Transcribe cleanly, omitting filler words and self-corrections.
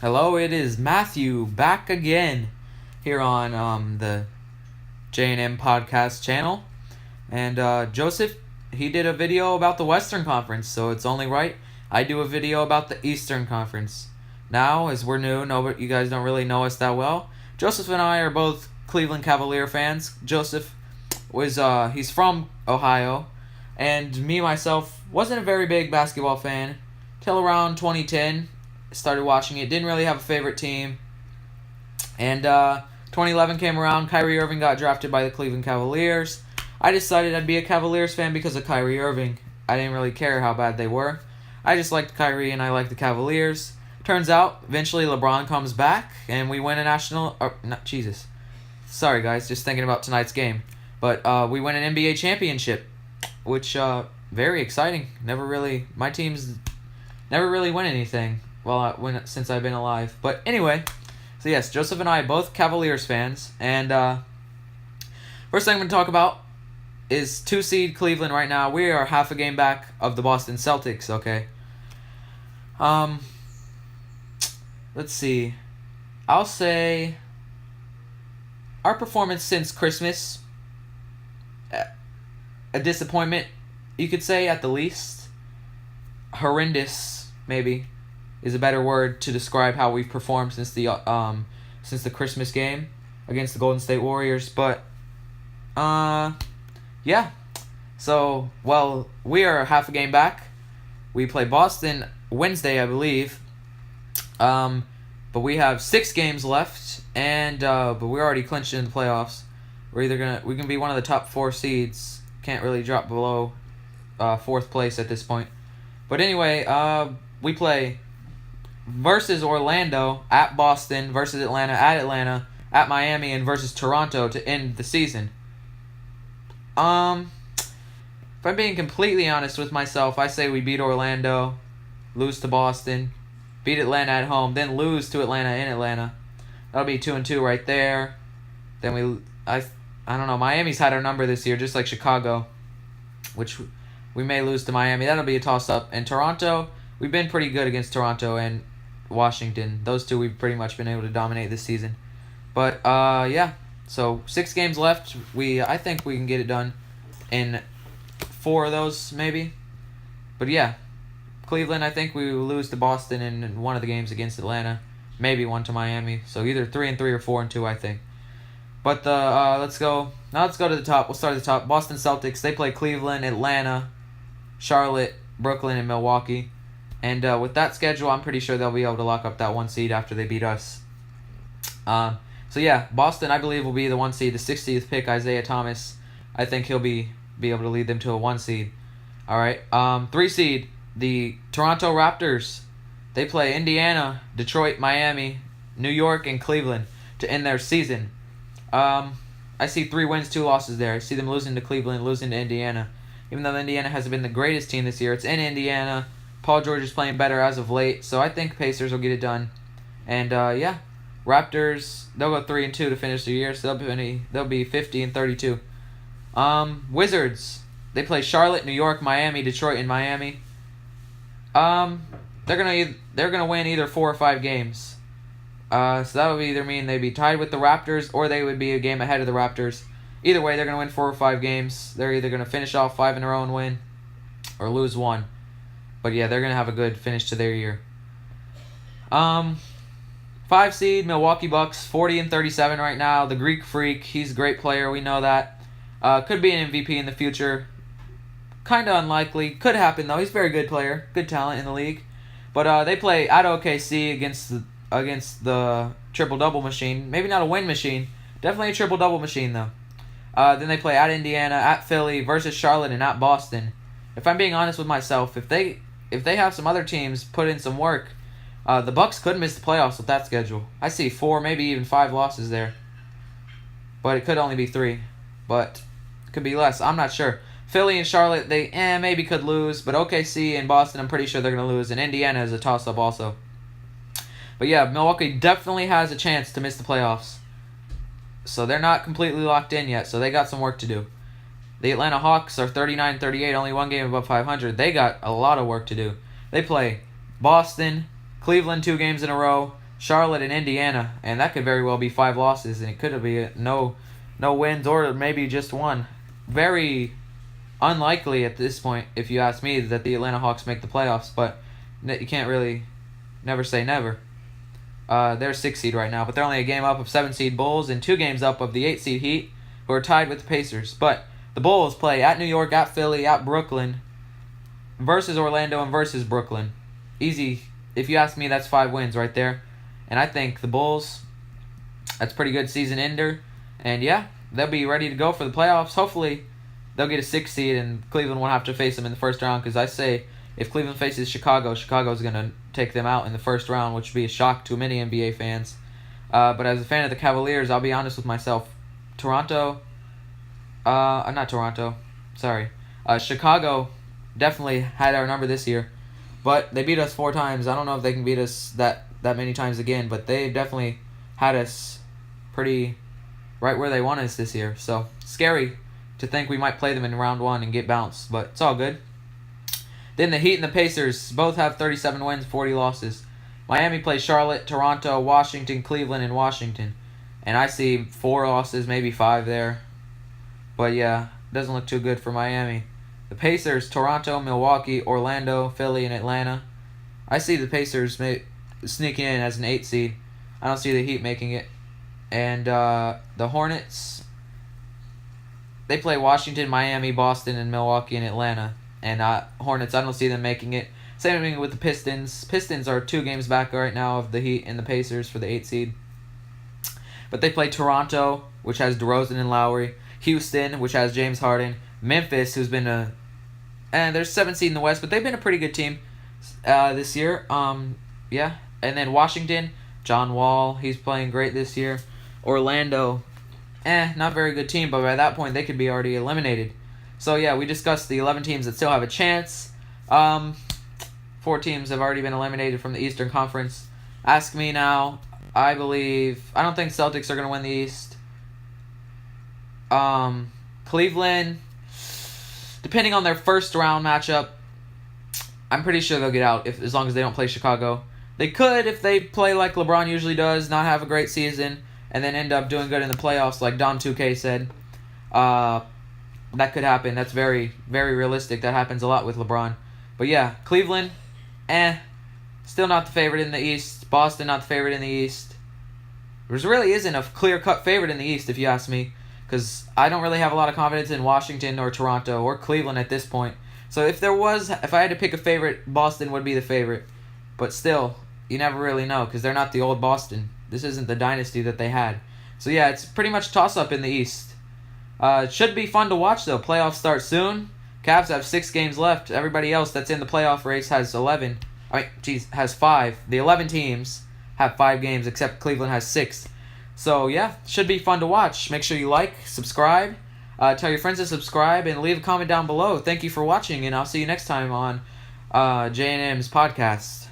Hello, it is Matthew back again here on the J&M podcast channel. And Joseph, he did a video about the Western Conference, so it's only right I do a video about the Eastern Conference. Now, as we're new, you guys don't really know us that well. Joseph and I are both Cleveland Cavalier fans. Joseph he's from Ohio, and me myself wasn't a very big basketball fan till around 2010. Started watching it, didn't really have a favorite team. And 2011 came around, Kyrie Irving got drafted by the Cleveland Cavaliers. I decided I'd be a Cavaliers fan because of Kyrie Irving. I didn't really care how bad they were. I just liked Kyrie and I liked the Cavaliers. Turns out, eventually LeBron comes back and we win a Sorry guys, just thinking about tonight's game. But we win an NBA championship, which very exciting. My teams never really win anything since I've been alive. But anyway, so yes, Joseph and I are both Cavaliers fans, and first thing I'm going to talk about is 2-seed Cleveland right now. We are half a game back of the Boston Celtics, okay? Let's see. I'll say our performance since Christmas, a disappointment, you could say at the least. Horrendous, maybe, is a better word to describe how we've performed since the Christmas game against the Golden State Warriors. But yeah. So, we are half a game back. We play Boston Wednesday, I believe. But we have 6 games left, and but we're already clinched in the playoffs. We can be one of the top 4 seeds. Can't really drop below 4th place at this point. But anyway, we play versus Orlando, at Boston, versus Atlanta, at Miami, and versus Toronto to end the season. If I'm being completely honest with myself, I say we beat Orlando, lose to Boston, beat Atlanta at home, then lose to Atlanta in Atlanta. That'll be 2-2 right there. Then I don't know, Miami's had our number this year, just like Chicago, which we may lose to Miami. That'll be a toss-up. And Toronto, we've been pretty good against Toronto and Washington. Those two we've pretty much been able to dominate this season. But, yeah. So, 6 games left. I think we can get it done in 4 of those, maybe. But, yeah. Cleveland, I think we will lose to Boston in one of the games against Atlanta. Maybe one to Miami. So, either 3-3 or 4-2, I think. But, let's go to the top. We'll start at the top. Boston Celtics, they play Cleveland, Atlanta, Charlotte, Brooklyn, and Milwaukee. And with that schedule, I'm pretty sure they'll be able to lock up that 1 seed after they beat us. So yeah, Boston, I believe, will be the 1 seed. The 60th pick, Isaiah Thomas. I think he'll be able to lead them to a 1 seed. All right. 3 seed, the Toronto Raptors. They play Indiana, Detroit, Miami, New York, and Cleveland to end their season. I see 3 wins, 2 losses there. I see them losing to Cleveland, losing to Indiana. Even though Indiana hasn't been the greatest team this year, it's in Indiana. Paul George is playing better as of late, so I think Pacers will get it done. And yeah, Raptors, they'll go 3-2 to finish the year, so they'll be 50-32. Wizards, they play Charlotte, New York, Miami, Detroit, and Miami. They're gonna win either 4 or 5 games. So that would either mean they'd be tied with the Raptors or they would be a game ahead of the Raptors. Either way, they're going to win 4 or 5 games. They're either going to finish off 5 in a row and win or lose 1. But yeah, they're going to have a good finish to their year. 5 seed, Milwaukee Bucks, 40-37 right now. The Greek Freak, he's a great player. We know that. Could be an MVP in the future. Kind of unlikely. Could happen, though. He's a very good player. Good talent in the league. But they play at OKC against the triple-double machine. Maybe not a win machine. Definitely a triple-double machine, though. Then they play at Indiana, at Philly, versus Charlotte, and at Boston. If I'm being honest with myself, if they have some other teams put in some work, the Bucks could miss the playoffs with that schedule. I see 4, maybe even 5 losses there. But it could only be 3. But it could be less. I'm not sure. Philly and Charlotte, they maybe could lose. But OKC and Boston, I'm pretty sure they're going to lose. And Indiana is a toss-up also. But yeah, Milwaukee definitely has a chance to miss the playoffs. So they're not completely locked in yet, so they got some work to do. The Atlanta Hawks are 39-38, only 1 game above 500. They got a lot of work to do. They play Boston, Cleveland 2 games in a row, Charlotte, and Indiana, and that could very well be 5 losses, and it could be no wins or maybe just one. Very unlikely at this point, if you ask me, that the Atlanta Hawks make the playoffs, but you can't really never say never. They're 6 seed right now, but they're only a game up of 7 seed Bulls and 2 games up of the 8 seed Heat, who are tied with the Pacers. But the Bulls play at New York, at Philly, at Brooklyn, versus Orlando, and versus Brooklyn. Easy. If you ask me, that's 5 wins right there. And I think the Bulls, that's pretty good season ender. And yeah, they'll be ready to go for the playoffs. Hopefully, they'll get a 6 seed and Cleveland won't have to face them in the first round, because I say if Cleveland faces Chicago, Chicago's going to take them out in the first round, which would be a shock to many NBA fans. But as a fan of the Cavaliers, I'll be honest with myself. Chicago definitely had our number this year, but they beat us 4 times. I don't know if they can beat us that many times again, but they definitely had us pretty right where they want us this year. So scary to think we might play them in round 1 and get bounced, but it's all good. Then the Heat and the Pacers both have 37 wins, 40 losses. Miami plays Charlotte, Toronto, Washington, Cleveland, and Washington. And I see 4 losses, maybe 5 there. But yeah, doesn't look too good for Miami. The Pacers, Toronto, Milwaukee, Orlando, Philly, and Atlanta. I see the Pacers sneaking in as an 8 seed. I don't see the Heat making it. And the Hornets, they play Washington, Miami, Boston, and Milwaukee, and Atlanta. And Hornets, I don't see them making it. Same thing with the Pistons. Pistons are 2 games back right now of the Heat and the Pacers for the 8 seed. But they play Toronto, which has DeRozan and Lowry. Houston, which has James Harden. Memphis, who's been and they're 7 seed in the West, but they've been a pretty good team this year. Yeah. And then Washington, John Wall, he's playing great this year. Orlando, not very good team, but by that point they could be already eliminated. So yeah, we discussed the 11 teams that still have a chance. 4 teams have already been eliminated from the Eastern Conference. Ask me now. I don't think Celtics are going to win the East. Cleveland, depending on their first round matchup, I'm pretty sure they'll get out as long as they don't play Chicago. They could, if they play like LeBron usually does, not have a great season, and then end up doing good in the playoffs like Don 2K said. That could happen. That's very, very realistic. That happens a lot with LeBron. But yeah, Cleveland, still not the favorite in the East. Boston, not the favorite in the East. There really isn't a clear-cut favorite in the East, if you ask me, because I don't really have a lot of confidence in Washington or Toronto or Cleveland at this point. So if I had to pick a favorite, Boston would be the favorite. But still, you never really know, because they're not the old Boston. This isn't the dynasty that they had. So yeah, it's pretty much toss-up in the East. It should be fun to watch, though. Playoffs start soon. Cavs have 6 games left. Everybody else that's in the playoff race has 5. The 11 teams have 5 games, except Cleveland has 6. So, yeah, should be fun to watch. Make sure you like, subscribe, tell your friends to subscribe, and leave a comment down below. Thank you for watching, and I'll see you next time on J&M's podcast.